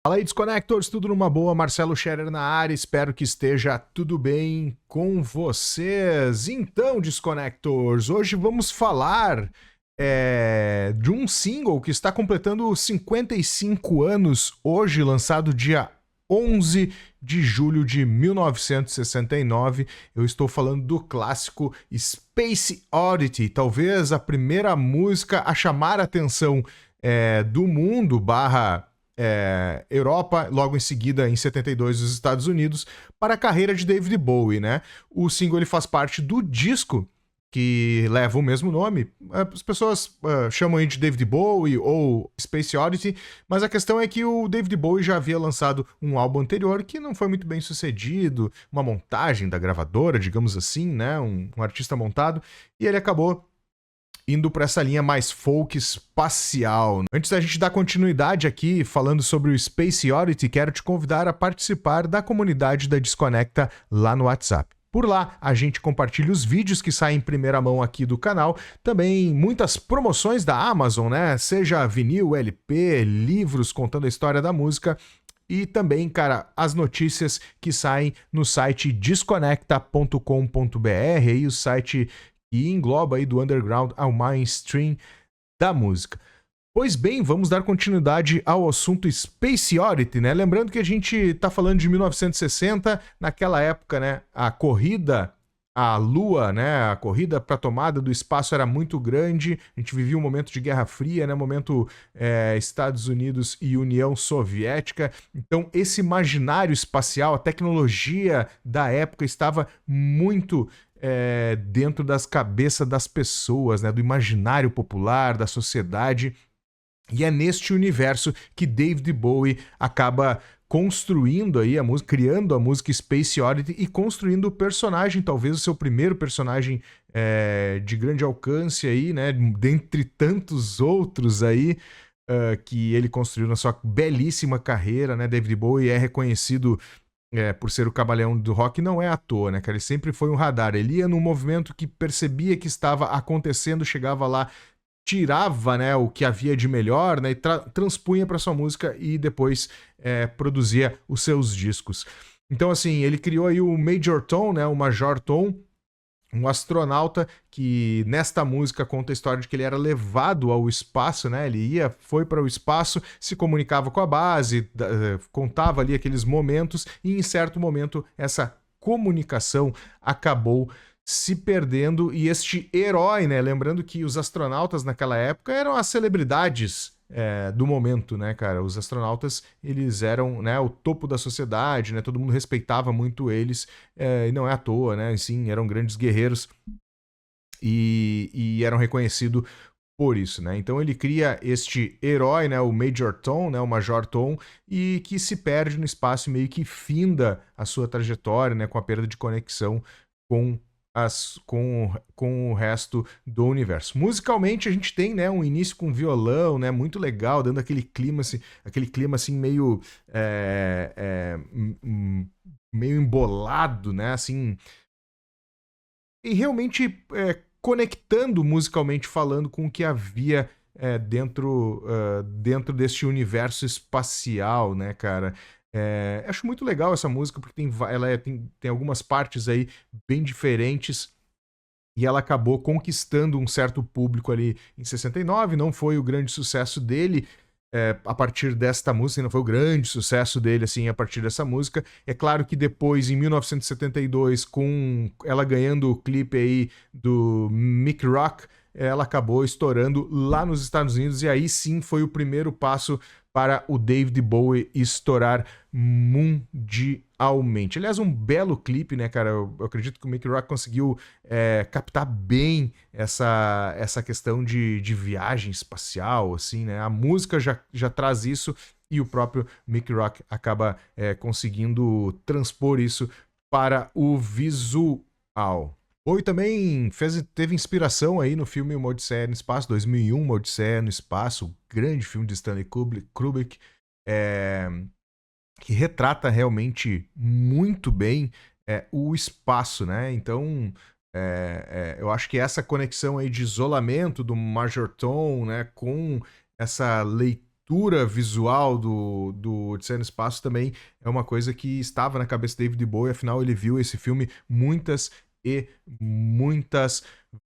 Fala aí, Desconectors, tudo numa boa? Marcelo Scherer na área, espero que esteja tudo bem com vocês. Então, Desconectors, hoje vamos falar de um single que está completando 55 anos, hoje lançado dia 11 de julho de 1969. Eu estou falando do clássico Space Oddity, talvez a primeira música a chamar a atenção do mundo Europa, logo em seguida, em 72, os Estados Unidos, para a carreira de David Bowie, né? O single ele faz parte do disco que leva o mesmo nome. As pessoas chamam ele de David Bowie ou Space Oddity, mas a questão é que o David Bowie já havia lançado um álbum anterior que não foi muito bem sucedido, uma montagem da gravadora, digamos assim, né? Um artista montado, e ele acabou indo para essa linha mais folk espacial. Antes da gente dar continuidade aqui, falando sobre o Space Oddity, quero te convidar a participar da comunidade da Desconecta lá no WhatsApp. Por lá, a gente compartilha os vídeos que saem em primeira mão aqui do canal, também muitas promoções da Amazon, né? Seja vinil, LP, livros contando a história da música, e também, cara, as notícias que saem no site desconecta.com.br, aí o site e engloba aí do underground ao mainstream da música. Pois bem, vamos dar continuidade ao assunto Space Oddity, né? Lembrando que a gente tá falando de 1960, naquela época, né? A corrida à Lua, né? A corrida para a tomada do espaço era muito grande. A gente vivia um momento de Guerra Fria, né? Momento Estados Unidos e União Soviética. Então, esse imaginário espacial, a tecnologia da época estava muito dentro das cabeças das pessoas, né, do imaginário popular, da sociedade. E é neste universo que David Bowie acaba construindo aí a música, criando a música Space Oddity e construindo o personagem, talvez o seu primeiro personagem de grande alcance aí, né, dentre tantos outros aí que ele construiu na sua belíssima carreira, né. David Bowie é reconhecido por ser o camaleão do rock, não é à toa, né, cara? Ele sempre foi um radar. Ele ia num movimento que percebia que estava acontecendo, chegava lá, tirava, né, o que havia de melhor, né, e transpunha para sua música e depois produzia os seus discos. Então, assim, ele criou aí o Major Tom, né, o Major Tom, um astronauta que nesta música conta a história de que ele era levado ao espaço, né? Ele foi para o espaço, se comunicava com a base, contava ali aqueles momentos e em certo momento essa comunicação acabou se perdendo e este herói, né? Lembrando que os astronautas naquela época eram as celebridades do momento, né, cara? Os astronautas, eles eram, né, o topo da sociedade, né? Todo mundo respeitava muito eles, e não é à toa, né? Sim, eram grandes guerreiros e eram reconhecidos por isso, né? Então ele cria este herói, né, o Major Tom, né, o Major Tom, e que se perde no espaço e meio que finda a sua trajetória, né, com a perda de conexão com com o resto do universo. Musicalmente a gente tem, né, um início com violão, né, muito legal, dando aquele clima assim meio meio embolado, né, assim, e realmente conectando musicalmente falando com o que havia dentro deste universo espacial, né, cara? Acho muito legal essa música porque tem algumas partes aí bem diferentes e ela acabou conquistando um certo público ali em 69, não foi o grande sucesso dele a partir desta música, não foi o grande sucesso dele assim a partir dessa música. É claro que depois, em 1972, com ela ganhando o clipe aí do Mick Rock, ela acabou estourando lá nos Estados Unidos e aí sim foi o primeiro passo para o David Bowie estourar mundialmente. Aliás, um belo clipe, né, cara? Eu acredito que o Mick Rock conseguiu captar bem essa questão de viagem espacial, assim, né? A música já traz isso e o próprio Mick Rock acaba conseguindo transpor isso para o visual. Bowie também teve inspiração aí no filme Uma Odisseia no Espaço, 2001, Uma Odisseia no Espaço, o grande filme de Stanley Kubrick, que retrata realmente muito bem o espaço, né? Então, eu acho que essa conexão aí de isolamento do Major Tom, né, com essa leitura estrutura visual do Odisseia no Espaço também é uma coisa que estava na cabeça de David Bowie, afinal ele viu esse filme muitas e muitas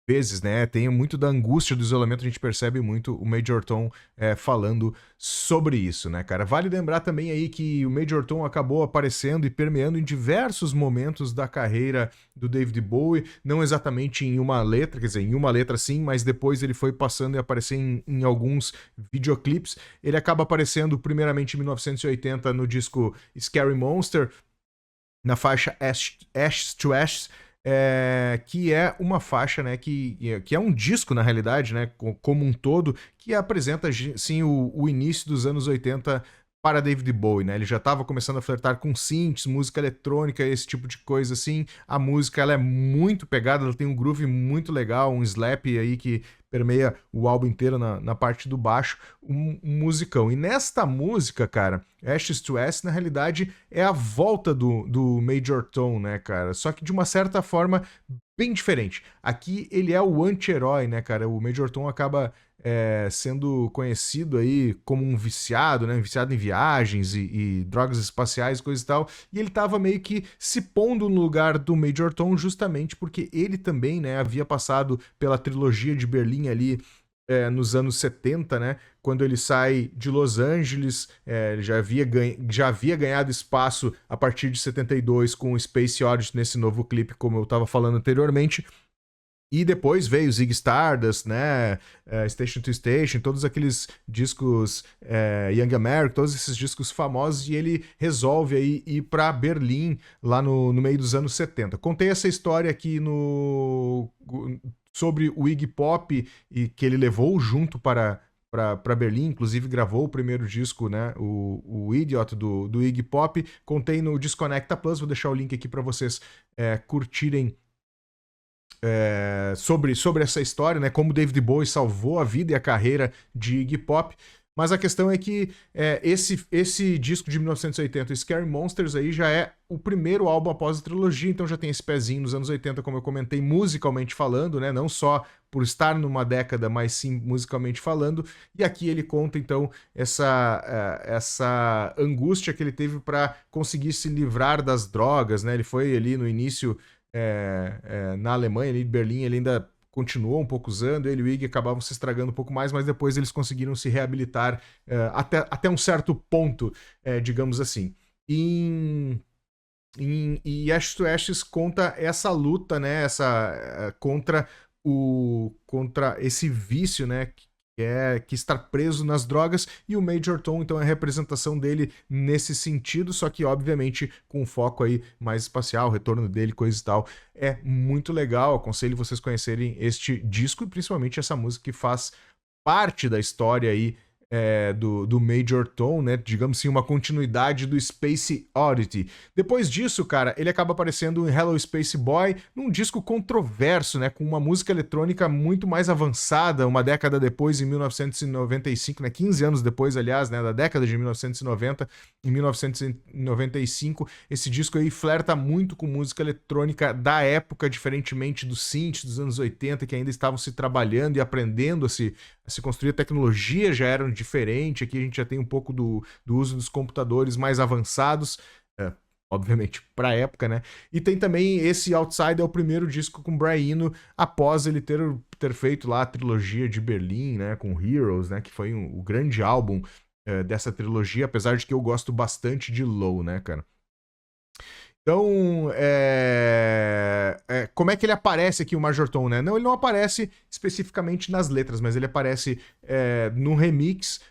vezes, né? Tem muito da angústia do isolamento, a gente percebe muito o Major Tom falando sobre isso, né, cara? Vale lembrar também aí que o Major Tom acabou aparecendo e permeando em diversos momentos da carreira do David Bowie, não exatamente em uma letra, quer dizer, em uma letra sim, mas depois ele foi passando e aparecer em alguns videoclipes. Ele acaba aparecendo primeiramente em 1980 no disco Scary Monster, na faixa Ashes to Ashes, que é uma faixa, né, que é um disco, na realidade, né, como um todo, que apresenta, sim, o início dos anos 80 para David Bowie, né? Ele já estava começando a flertar com synths, música eletrônica, esse tipo de coisa, assim. A música, ela é muito pegada, ela tem um groove muito legal, um slap aí que permeia o álbum inteiro na parte do baixo, um musicão. E nesta música, cara, Ashes to Ashes, na realidade, é a volta do Major Tom, né, cara? Só que de uma certa forma bem diferente. Aqui ele é o anti-herói, né, cara? O Major Tom acaba sendo conhecido aí como um viciado, né? Viciado em viagens e drogas espaciais, coisa e tal. E ele tava meio que se pondo no lugar do Major Tom justamente porque ele também, né, havia passado pela trilogia de Berlim ali nos anos 70, né? Quando ele sai de Los Angeles, ele já havia ganhado espaço a partir de 72 com o Space Oddity nesse novo clipe, como eu estava falando anteriormente. E depois veio Ziggy Stardust, né? Station to Station, todos aqueles discos Young America, todos esses discos famosos, e ele resolve aí ir para Berlim lá no meio dos anos 70. Contei essa história aqui sobre o Iggy Pop e que ele levou junto para Berlim, inclusive gravou o primeiro disco, né, o Idiot do Iggy Pop. Contei no Desconecta Plus, vou deixar o link aqui para vocês curtirem sobre essa história, né, como David Bowie salvou a vida e a carreira de Iggy Pop. Mas a questão é que esse disco de 1980, o Scary Monsters, aí já é o primeiro álbum após a trilogia, então já tem esse pezinho nos anos 80, como eu comentei, musicalmente falando, né? Não só por estar numa década, mas sim musicalmente falando. E aqui ele conta, então, essa angústia que ele teve para conseguir se livrar das drogas, né? Ele foi ali no início na Alemanha, ali em Berlim, ele ainda continuou um pouco usando, ele e o Iggy acabavam se estragando um pouco mais, mas depois eles conseguiram se reabilitar até um certo ponto, digamos assim. E Ashes to Ashes conta essa luta, né, contra esse vício, né, que estar preso nas drogas, e o Major Tom, então, é a representação dele nesse sentido, só que, obviamente, com um foco aí mais espacial, o retorno dele, coisa e tal. É muito legal, aconselho vocês conhecerem este disco, e principalmente essa música que faz parte da história aí do Major Tom, né? Digamos assim, uma continuidade do Space Oddity. Depois disso, cara, ele acaba aparecendo em Hello Space Boy, num disco controverso, né? Com uma música eletrônica muito mais avançada, uma década depois, em 1995, né? 15 anos depois, aliás, né? Da década de 1990, em 1995, esse disco aí flerta muito com música eletrônica da época, diferentemente do synth dos anos 80, que ainda estavam se trabalhando e aprendendo a se construir. A tecnologia já era diferente, aqui a gente já tem um pouco do uso dos computadores mais avançados, obviamente para a época, né? E tem também esse Outside, é o primeiro disco com Brian Eno, após ele ter feito lá a trilogia de Berlim, né, com Heroes, né, que foi o grande álbum dessa trilogia, apesar de que eu gosto bastante de Low, né, cara? Então, como é que ele aparece aqui, o Major Tom, né? Não, ele não aparece especificamente nas letras, mas ele aparece num remix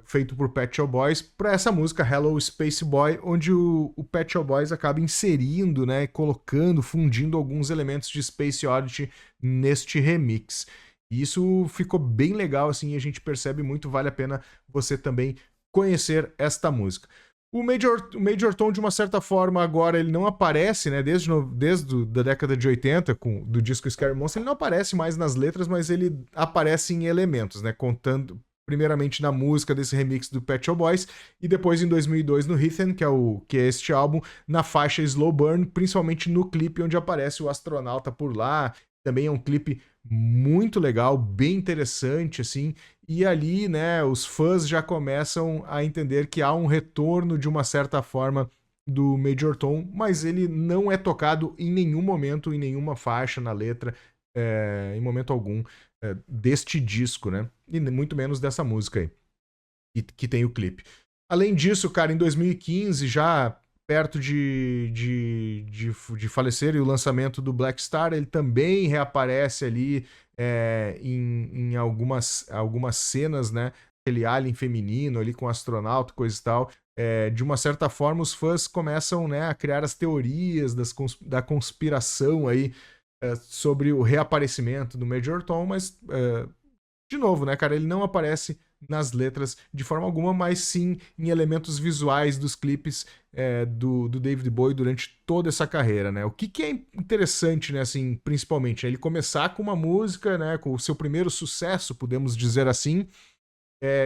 feito por Pet Shop Boys para essa música Hello Space Boy, onde o Pet Shop Boys acaba inserindo, né, colocando, fundindo alguns elementos de Space Oddity neste remix. E isso ficou bem legal, assim, e a gente percebe muito, vale a pena você também conhecer esta música. O Major Tom, de uma certa forma, agora ele não aparece, né? Desde a década de 80, do disco Scary Monster, ele não aparece mais nas letras, mas ele aparece em elementos, né? Contando primeiramente na música desse remix do Pet Shop Boys, e depois em 2002 no Heathen, que é este álbum, na faixa Slow Burn, principalmente no clipe onde aparece o astronauta por lá. Também é um clipe muito legal, bem interessante, assim, e ali, né, os fãs já começam a entender que há um retorno de uma certa forma do Major Tom, mas ele não é tocado em nenhum momento, em nenhuma faixa na letra, em momento algum deste disco, né? E muito menos dessa música aí, que tem o clipe. Além disso, cara, em 2015, já perto de falecer e o lançamento do Black Star, ele também reaparece ali em algumas cenas, né? Aquele alien feminino ali com astronauta, coisa e tal. De uma certa forma, os fãs começam, né, a criar as teorias da conspiração aí sobre o reaparecimento do Major Tom, mas, de novo, né, cara, ele não aparece nas letras de forma alguma, mas sim em elementos visuais dos clipes do David Bowie durante toda essa carreira, né? O que é interessante, né, assim, principalmente, ele começar com uma música, né, com o seu primeiro sucesso, podemos dizer assim,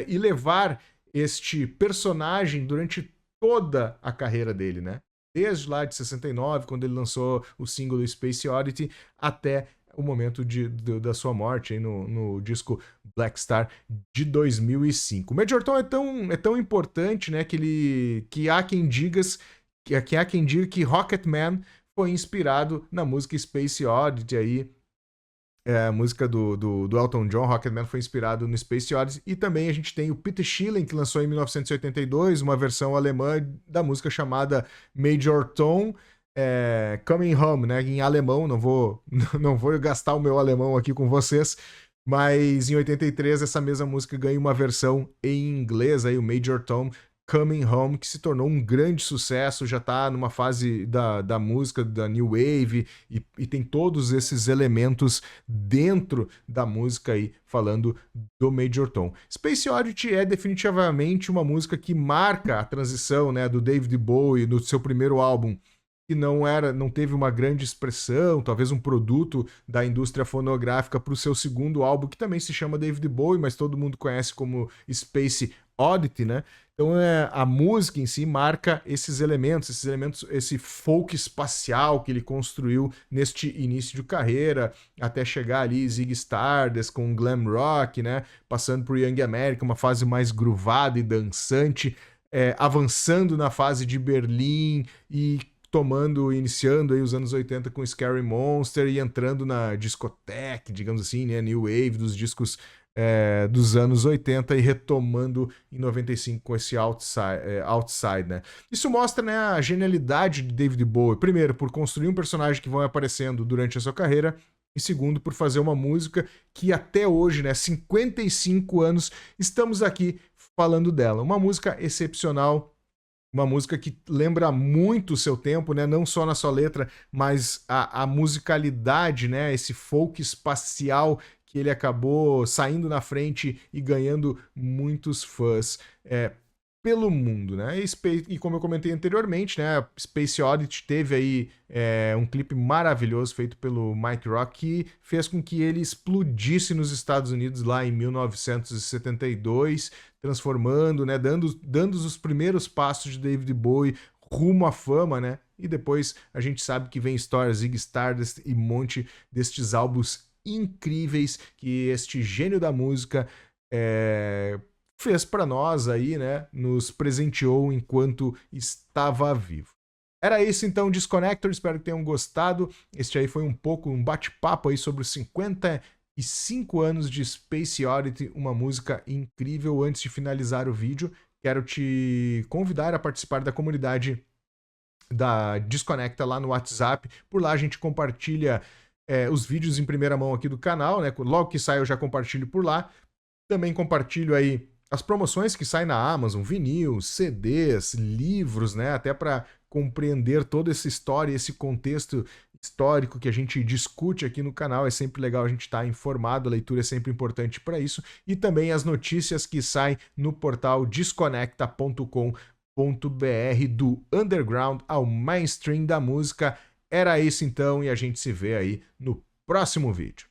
e levar este personagem durante toda a carreira dele, né? Desde lá de 69, quando ele lançou o single Space Oddity, até o momento da sua morte aí no disco Black Star de 2005. O Major Tom é tão importante, né, que há quem diga que Rocketman foi inspirado na música Space Oddity aí. A música do Elton John, Rocketman, foi inspirado no Space Odyssey. E também a gente tem o Peter Schilling, que lançou em 1982 uma versão alemã da música chamada Major Tom, Coming Home, né, em alemão. Não vou gastar o meu alemão aqui com vocês, mas em 83 essa mesma música ganha uma versão em inglês, aí, o Major Tom Coming Home, que se tornou um grande sucesso, já tá numa fase da música, da New Wave, e tem todos esses elementos dentro da música aí, falando do Major Tom. Space Oddity é definitivamente uma música que marca a transição, né, do David Bowie no seu primeiro álbum, que não teve uma grande expressão, talvez um produto da indústria fonográfica, para o seu segundo álbum, que também se chama David Bowie, mas todo mundo conhece como Space Oddity, né? Então a música em si marca esses elementos, esse folk espacial que ele construiu neste início de carreira, até chegar ali Ziggy Stardust com glam rock, né? Passando por Young America, uma fase mais groovada e dançante, avançando na fase de Berlim e iniciando aí os anos 80 com Scary Monster e entrando na discoteque, digamos assim, né, New Wave, dos discos dos anos 80 e retomando em 95 com esse Outside, né? Isso mostra, né, a genialidade de David Bowie, primeiro, por construir um personagem que vai aparecendo durante a sua carreira, e segundo, por fazer uma música que até hoje, né, 55 anos, estamos aqui falando dela. Uma música excepcional, uma música que lembra muito o seu tempo, né? Não só na sua letra, mas a musicalidade, né? Esse folk espacial que ele acabou saindo na frente e ganhando muitos fãs pelo mundo, né? E como eu comentei anteriormente, né? Space Oddity teve aí um clipe maravilhoso feito pelo Mike Rock que fez com que ele explodisse nos Estados Unidos lá em 1972, transformando, né? Dando os primeiros passos de David Bowie rumo à fama, né? E depois a gente sabe que vem histórias Ziggy Stardust e um monte destes álbuns incríveis que este gênio da música fez para nós aí, né? Nos presenteou enquanto estava vivo. Era isso então, Disconnector, espero que tenham gostado. Este aí foi um bate-papo aí sobre os 55 anos de Space Oddity, uma música incrível. Antes de finalizar o vídeo, quero te convidar a participar da comunidade da Desconecta lá no WhatsApp. Por lá a gente compartilha os vídeos em primeira mão aqui do canal, né? Logo que sai eu já compartilho por lá. Também compartilho aí as promoções que saem na Amazon, vinil, CDs, livros, né? Até para compreender toda essa história, esse contexto histórico que a gente discute aqui no canal. É sempre legal a gente estar informado, a leitura é sempre importante para isso. E também as notícias que saem no portal desconecta.com.br, do underground ao mainstream da música. Era isso então, e a gente se vê aí no próximo vídeo.